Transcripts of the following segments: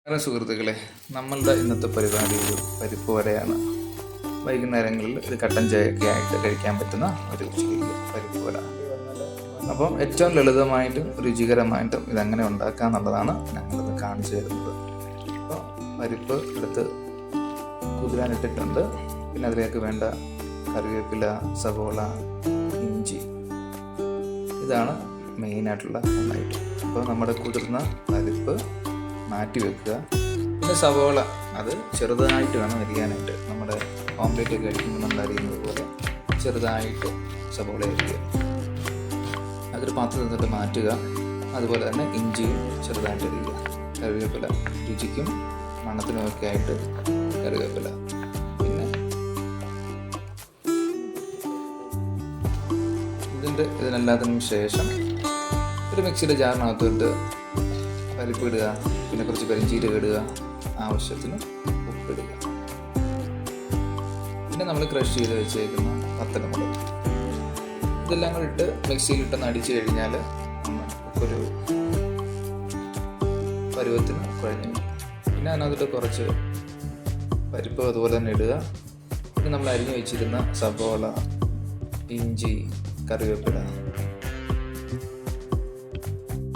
വേറെ സുഹൃത്തുക്കളെ, നമ്മളുടെ ഇന്നത്തെ പരിപാടി ഒരു പരിപ്പ് വടയാണ്. വൈകുന്നേരങ്ങളിൽ ഒരു കട്ടൻ ചായയൊക്കെ ആയിട്ട് കഴിക്കാൻ പറ്റുന്ന ഒരു ചെറിയ പരിപ്പ് വട. അപ്പം ഏറ്റവും ലളിതമായിട്ടും രുചികരമായിട്ടും ഇതെങ്ങനെ ഉണ്ടാക്കുക എന്നുള്ളതാണ് ഞങ്ങളിത് കാണിച്ചു തരുന്നത്. അപ്പോൾ പരിപ്പ് എടുത്ത് കുതിരാനിട്ടിട്ടുണ്ട്. പിന്നെ അതിലേക്ക് വേണ്ട കറിവേപ്പില, സവോള, ഇഞ്ചി, ഇതാണ് മെയിനായിട്ടുള്ള ഐറ്റം. അപ്പോൾ നമ്മുടെ കുതിർന്ന പരിപ്പ് മാറ്റി വെക്കുക. പിന്നെ സവോള അത് ചെറുതായിട്ട് വേണം അരിയാനായിട്ട്. നമ്മുടെ ഓംലെറ്റ് ഒക്കെ കഴിക്കുമ്പോൾ നമ്മൾ അരിയുന്നത് പോലെ ചെറുതായിട്ട് സവോള അരിയുക. അതൊരു പാത്രത്തിൽ നിന്നിട്ട് മാറ്റുക. അതുപോലെ തന്നെ ഇഞ്ചിയും ചെറുതായിട്ട് അരിയുക. കറിവേപ്പില രുചിക്കും മണത്തിനുമൊക്കെ ആയിട്ട് കറിവേപ്പില. പിന്നെ ഇതിനെല്ലാത്തിനും ശേഷം ഒരു മിക്സിയുടെ ജാറിനകത്തോട്ട് പരിപ്പ് ഇടുക. പിന്നെ കുറച്ച് പെരിഞ്ചീരകം ഇടുക, ആവശ്യത്തിന് ഉപ്പിടുക. പിന്നെ നമ്മൾ ക്രഷ് ചെയ്ത് വെച്ചേക്കുന്ന വത്തലമുളക്, ഇതെല്ലാം കൂടി ഇട്ട് മിക്സിയിലിട്ടൊന്ന് അടിച്ചു കഴിഞ്ഞാൽ ഒരു പരുവത്തിന് കുഴഞ്ഞു. പിന്നെ അതിനകത്തിട്ട് കുറച്ച് പരിപ്പ് അതുപോലെ തന്നെ ഇടുക. പിന്നെ നമ്മൾ അരിഞ്ഞു വെച്ചിരുന്ന സവോള, ഇഞ്ചി, കറിവേപ്പില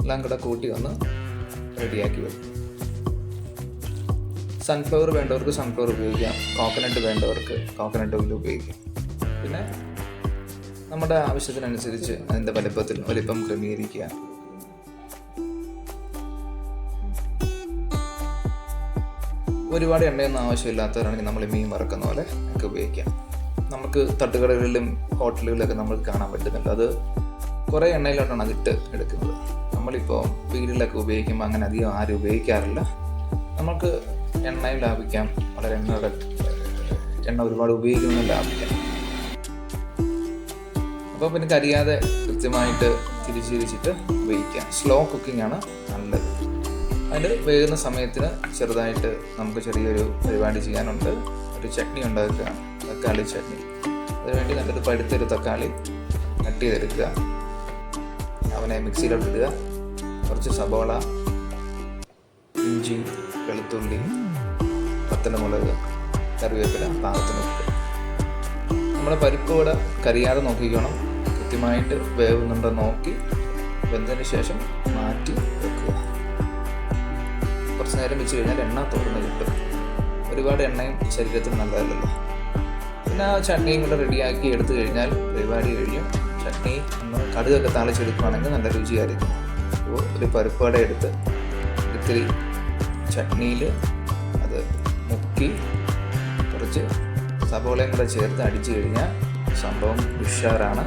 എല്ലാം കൂടെ കൂട്ടി വന്ന് റെഡിയാക്കി വെക്കും. സൺഫ്ലവർ വേണ്ടവർക്ക് സൺഫ്ലവർ ഉപയോഗിക്കാം. കോക്കനട്ട് വേണ്ടവർക്ക് കോക്കനട്ട് ഓയിൽ ഉപയോഗിക്കാം. പിന്നെ നമ്മുടെ ആവശ്യത്തിനനുസരിച്ച് അതിൻ്റെ വലിപ്പം ക്രമീകരിക്കുക. ഒരുപാട് എണ്ണയൊന്നും ആവശ്യമില്ലാത്തവരാണെങ്കിൽ നമ്മൾ മീൻ വറക്കുന്ന പോലെ ഒക്കെ ഉപയോഗിക്കാം. നമുക്ക് തട്ടുകടകളിലും ഹോട്ടലുകളിലൊക്കെ നമുക്ക് കാണാൻ പറ്റുന്നുണ്ട്. അത് കുറേ എണ്ണയിലോട്ടാണ് അതിട്ട് എടുക്കുന്നത്. നമ്മളിപ്പോൾ വീടുകളിലൊക്കെ ഉപയോഗിക്കുമ്പോൾ അങ്ങനെ അധികം ആരും ഉപയോഗിക്കാറില്ല. നമുക്ക് എണ്ണയും ലാഭിക്കാം, വളരെ എണ്ണ ഒരുപാട് ഉപയോഗിക്കുന്നതും ലാഭിക്കാം. അപ്പോൾ പിന്നെ കരിയാതെ കൃത്യമായിട്ട് തിരിച്ചിട്ട് ഉപയോഗിക്കാം. സ്ലോ കുക്കിംഗ് ആണ് നല്ലത്. അതിൽ വേകുന്ന സമയത്തിന് ചെറുതായിട്ട് നമുക്ക് ചെറിയൊരു പരിപാടി ചെയ്യാനുണ്ട്. ഒരു ചട്നി ഉണ്ടാക്കുക, തക്കാളി ചട്നി. അതിനുവേണ്ടി നല്ലൊരു പഴുത്തൊരു തക്കാളി കട്ട് ചെയ്തെടുക്കുക. അവനെ മിക്സിയിലോട്ട് ഇടുക. കുറച്ച് സബോള, ഇഞ്ചി, വെളുത്തുള്ളി, വത്തലമുളക്, കറിവേപ്പില, പാകത്തിന് ഉപ്പ്. നമ്മുടെ പരിപ്പ് കൂടെ കരിയാതെ നോക്കിക്കണം. കൃത്യമായിട്ട് വേവുന്നുണ്ടോ നോക്കി വെന്തതിന് ശേഷം മാറ്റി വെക്കുക. കുറച്ച് നേരം വെച്ച് കഴിഞ്ഞാൽ എണ്ണ തുറന്ന് കിട്ടും. ഒരുപാട് എണ്ണയും ശരീരത്തിന് നല്ലതല്ലല്ലോ. പിന്നെ ആ ചട്നിയും കൂടെ റെഡിയാക്കി എടുത്തു കഴിഞ്ഞാൽ പരിപാടി കഴിയും. ചട്നി ഒന്ന് കടുകൊക്കെ താളിച്ചെടുക്കുകയാണെങ്കിൽ നല്ല രുചിയായിരിക്കും. അപ്പോൾ ഒരു പരിപ്പ് വട എടുത്ത് ഇത്തിരി ചട്നിയിൽ അത് മുക്കി കുറച്ച് സവോളയും കൂടെ ചേർത്ത് അടിച്ചു കഴിഞ്ഞാൽ സംഭവം ഉഷാറാണ്.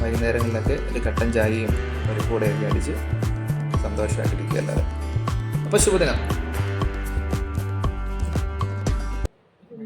വൈകുന്നേരങ്ങളിലൊക്കെ ഒരു കട്ടൻ ചായയും പരിപ്പ് വടയൊക്കെ അടിച്ച് സന്തോഷമായിട്ടിരിക്കുക എല്ലാവരും. അപ്പോൾ ശുഭദിനം.